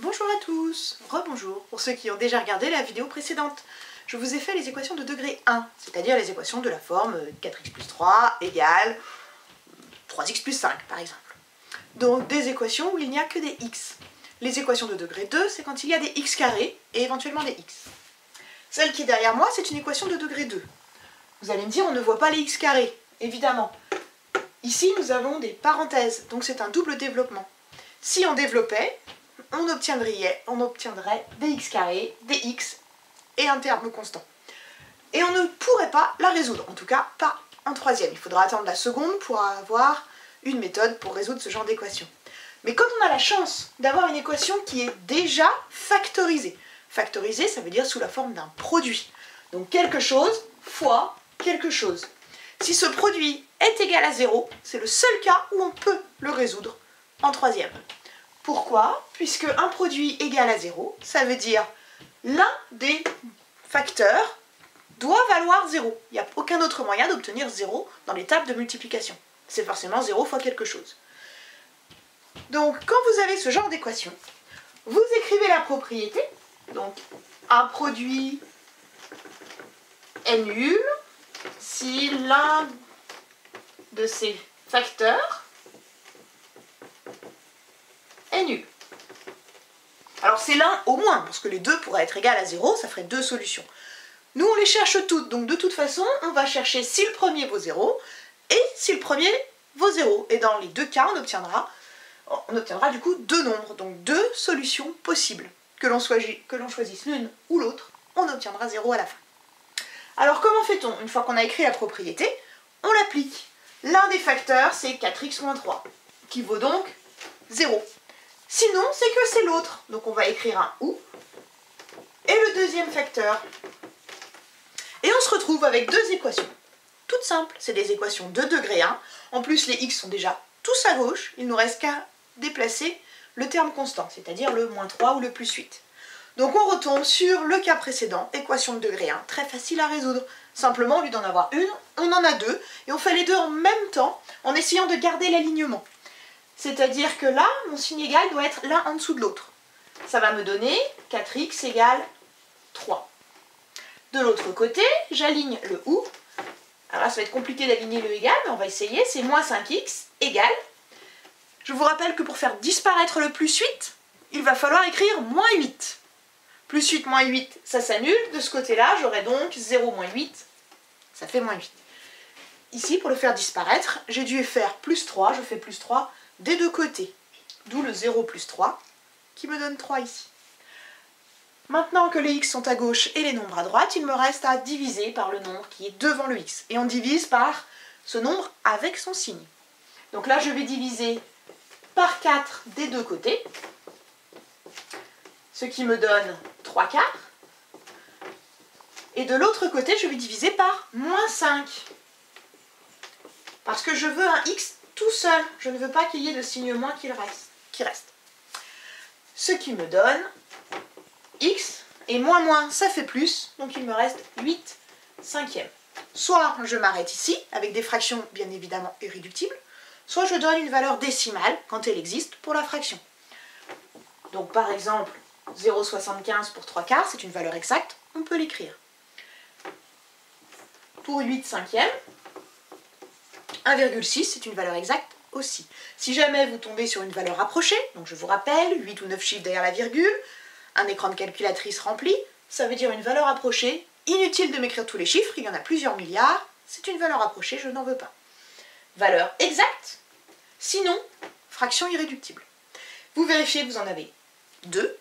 Bonjour à tous, rebonjour pour ceux qui ont déjà regardé la vidéo précédente. Je vous ai fait les équations de degré 1, c'est-à-dire les équations de la forme 4x plus 3 égale 3x plus 5 par exemple. Donc des équations où il n'y a que des x. Les équations de degré 2, c'est quand il y a des x carrés et éventuellement des x. Celle qui est derrière moi, c'est une équation de degré 2. Vous allez me dire, on ne voit pas les x carrés, évidemment. Ici, nous avons des parenthèses, donc c'est un double développement. Si on développait, on obtiendrait des x carrés, des x et un terme constant. Et on ne pourrait pas la résoudre, en tout cas pas en troisième. Il faudra attendre la seconde pour avoir une méthode pour résoudre ce genre d'équation. Mais quand on a la chance d'avoir une équation qui est déjà factorisée, factorisée, ça veut dire sous la forme d'un produit. Donc quelque chose fois quelque chose. Si ce produit est égal à 0, c'est le seul cas où on peut le résoudre en troisième. Pourquoi? Puisque un produit égal à 0, ça veut dire l'un des facteurs doit valoir 0. Il n'y a aucun autre moyen d'obtenir 0 dans les tables de multiplication. C'est forcément 0 fois quelque chose. Donc quand vous avez ce genre d'équation, vous écrivez la propriété, donc un produit est nul si l'un de ces facteurs est nul. Alors c'est l'un au moins, parce que les deux pourraient être égales à 0, ça ferait deux solutions. Nous on les cherche toutes, donc de toute façon on va chercher si le premier vaut 0 et si le premier vaut 0. Et dans les deux cas on obtiendra du coup deux nombres, donc deux solutions possibles. Que l'on choisisse l'une ou l'autre, on obtiendra 0 à la fin. Alors comment fait-on? Une fois qu'on a écrit la propriété, on l'applique. L'un des facteurs c'est 4x moins 3, qui vaut donc 0. Sinon, c'est que c'est l'autre. Donc on va écrire un ou. Et le deuxième facteur. Et on se retrouve avec deux équations. Toutes simples. C'est des équations de degré 1. En plus, les x sont déjà tous à gauche. Il ne nous reste qu'à déplacer le terme constant, c'est-à-dire le moins 3 ou le plus 8. Donc on retombe sur le cas précédent, équation de degré 1. Très facile à résoudre. Simplement, au lieu d'en avoir une, on en a deux. Et on fait les deux en même temps, en essayant de garder l'alignement. C'est-à-dire que là, mon signe égal doit être l'un en dessous de l'autre. Ça va me donner 4x égale 3. De l'autre côté, j'aligne le ou. Alors là, ça va être compliqué d'aligner le égal, mais on va essayer. C'est moins 5x égale. Je vous rappelle que pour faire disparaître le plus 8, il va falloir écrire moins 8. Plus 8, moins 8, ça s'annule. De ce côté-là, j'aurai donc 0 moins 8. Ça fait moins 8. Ici, pour le faire disparaître, j'ai dû faire plus 3. Je fais plus 3 des deux côtés. D'où le 0 plus 3, qui me donne 3 ici. Maintenant que les x sont à gauche et les nombres à droite, il me reste à diviser par le nombre qui est devant le x. Et on divise par ce nombre avec son signe. Donc là, je vais diviser par 4 des deux côtés, ce qui me donne 3 quarts. Et de l'autre côté, je vais diviser par moins 5. Parce que je veux un x tout seul. Je ne veux pas qu'il y ait de signe moins qui reste. Ce qui me donne x, et moins moins, ça fait plus, donc il me reste 8 cinquièmes. Soit je m'arrête ici, avec des fractions bien évidemment irréductibles, soit je donne une valeur décimale, quand elle existe, pour la fraction. Donc par exemple, 0,75 pour 3 quarts, c'est une valeur exacte, on peut l'écrire. Pour 8 cinquièmes, 1,6, c'est une valeur exacte aussi. Si jamais vous tombez sur une valeur approchée, donc je vous rappelle, 8 ou 9 chiffres derrière la virgule, un écran de calculatrice rempli, ça veut dire une valeur approchée. Inutile de m'écrire tous les chiffres, il y en a plusieurs milliards, c'est une valeur approchée, je n'en veux pas. Valeur exacte, sinon fraction irréductible. Vous vérifiez que vous en avez 2,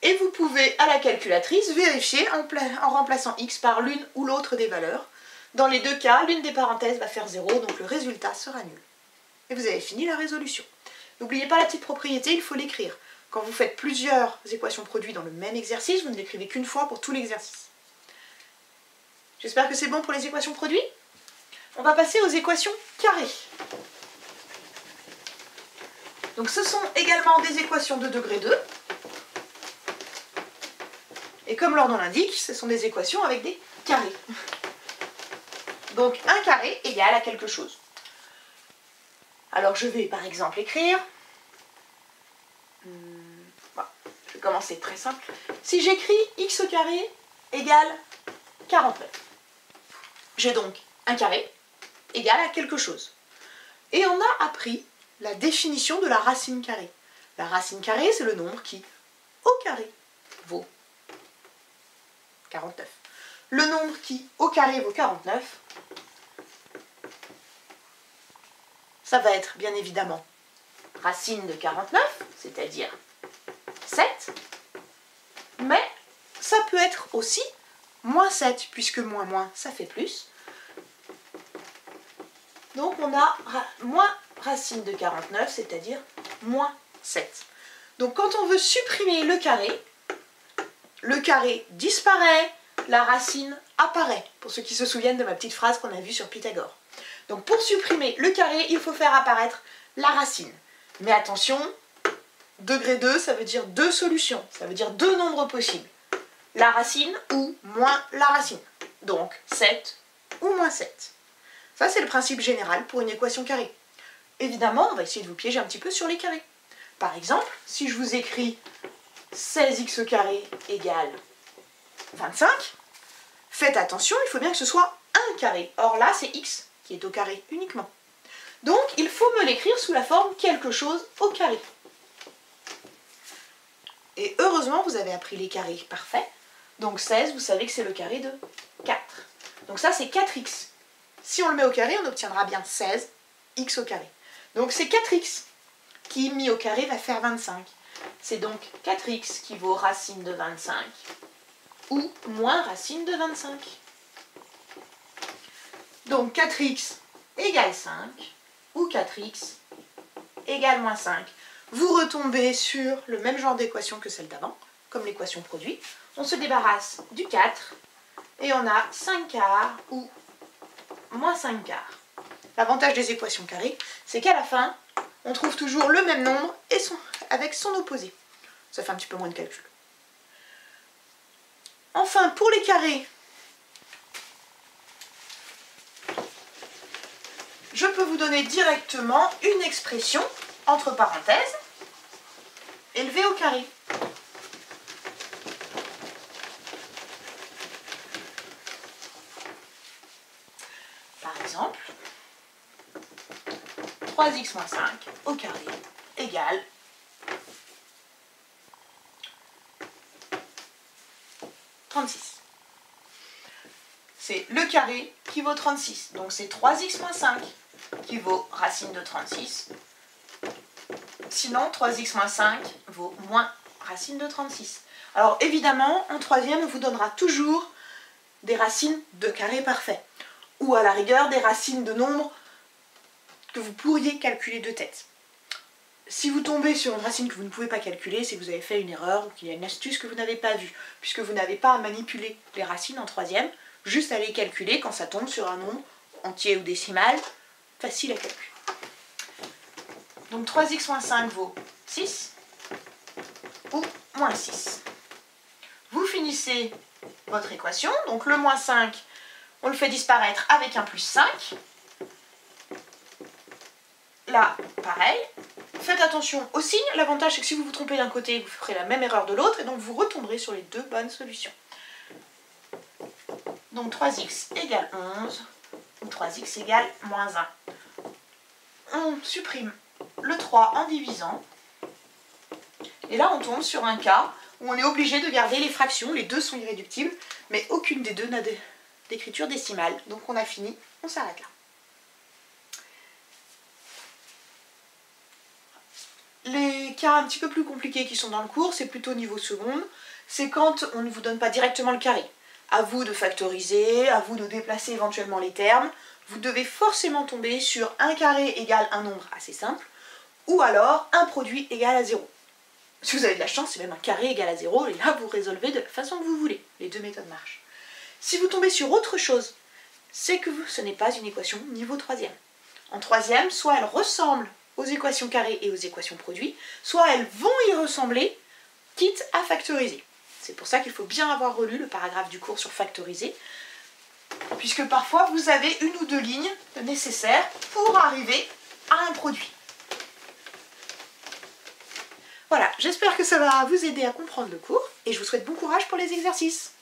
et vous pouvez à la calculatrice vérifier en remplaçant x par l'une ou l'autre des valeurs. Dans les deux cas, l'une des parenthèses va faire 0, donc le résultat sera nul. Et vous avez fini la résolution. N'oubliez pas la petite propriété, il faut l'écrire. Quand vous faites plusieurs équations produites dans le même exercice, vous ne l'écrivez qu'une fois pour tout l'exercice. J'espère que c'est bon pour les équations produites. On va passer aux équations carrées. Donc ce sont également des équations de degré 2. Et comme leur nom l'indique, ce sont des équations avec des carrés. Donc un carré égale à quelque chose. Alors je vais par exemple écrire, voilà, je comment c'est très simple. Si j'écris x au carré égale 49, j'ai donc un carré égal à quelque chose. Et on a appris la définition de la racine carrée. La racine carrée, c'est le nombre qui, au carré, vaut 49. Le nombre qui, au carré, vaut 49, ça va être bien évidemment racine de 49, c'est-à-dire 7, mais ça peut être aussi moins 7, puisque moins moins, ça fait plus. Donc on a moins racine de 49, c'est-à-dire moins 7. Donc quand on veut supprimer le carré disparaît, la racine apparaît, pour ceux qui se souviennent de ma petite phrase qu'on a vue sur Pythagore. Donc pour supprimer le carré, il faut faire apparaître la racine. Mais attention, degré 2, ça veut dire deux solutions, ça veut dire deux nombres possibles. La racine ou moins la racine. Donc 7 ou moins 7. Ça, c'est le principe général pour une équation carrée. Évidemment, on va essayer de vous piéger un petit peu sur les carrés. Par exemple, si je vous écris 16x au carré égale 25, faites attention, il faut bien que ce soit un carré. Or là, c'est x qui est au carré uniquement. Donc, il faut me l'écrire sous la forme quelque chose au carré. Et heureusement, vous avez appris les carrés parfaits. Donc 16, vous savez que c'est le carré de 4. Donc ça, c'est 4x. Si on le met au carré, on obtiendra bien 16x au carré. Donc c'est 4x qui, mis au carré, va faire 25. C'est donc 4x qui vaut racine de 25 ou moins racine de 25. Donc 4x égale 5 ou 4x égale moins 5. Vous retombez sur le même genre d'équation que celle d'avant, comme l'équation produit. On se débarrasse du 4 et on a 5 quarts ou moins 5 quarts. L'avantage des équations carrées, c'est qu'à la fin, on trouve toujours le même nombre et avec son opposé. Ça fait un petit peu moins de calcul. Enfin, pour les carrés, je peux vous donner directement une expression, entre parenthèses, élevée au carré. Par exemple, 3x moins 5 au carré égale 36. C'est le carré qui vaut 36. Donc c'est 3x moins 5 qui vaut racine de 36. Sinon, 3x moins 5 vaut moins racine de 36. Alors évidemment, en troisième, on vous donnera toujours des racines de carrés parfaits. Ou à la rigueur, des racines de nombres que vous pourriez calculer de tête. Si vous tombez sur une racine que vous ne pouvez pas calculer, c'est que vous avez fait une erreur ou qu'il y a une astuce que vous n'avez pas vue, puisque vous n'avez pas à manipuler les racines en troisième, juste à les calculer quand ça tombe sur un nombre entier ou décimal, facile à calculer. Donc 3x moins 5 vaut 6 ou moins 6. Vous finissez votre équation, donc le moins 5, on le fait disparaître avec un plus 5. Là, pareil. Faites attention au signe. L'avantage, c'est que si vous vous trompez d'un côté, vous ferez la même erreur de l'autre, et donc vous retomberez sur les deux bonnes solutions. Donc 3x égale 11, ou 3x égale moins 1. On supprime le 3 en divisant, et là on tombe sur un cas où on est obligé de garder les fractions, les deux sont irréductibles, mais aucune des deux n'a d'écriture décimale. Donc on a fini, on s'arrête là. Les cas un petit peu plus compliqués qui sont dans le cours, c'est plutôt niveau seconde, c'est quand on ne vous donne pas directement le carré. À vous de factoriser, à vous de déplacer éventuellement les termes, vous devez forcément tomber sur un carré égale un nombre assez simple, ou alors un produit égal à 0. Si vous avez de la chance, c'est même un carré égal à 0, et là vous résolvez de la façon que vous voulez. Les deux méthodes marchent. Si vous tombez sur autre chose, c'est que ce n'est pas une équation niveau troisième. En troisième, soit elle ressemble aux équations carrées et aux équations produits, soit elles vont y ressembler, quitte à factoriser. C'est pour ça qu'il faut bien avoir relu le paragraphe du cours sur factoriser, puisque parfois vous avez une ou deux lignes nécessaires pour arriver à un produit. Voilà, j'espère que ça va vous aider à comprendre le cours et je vous souhaite bon courage pour les exercices.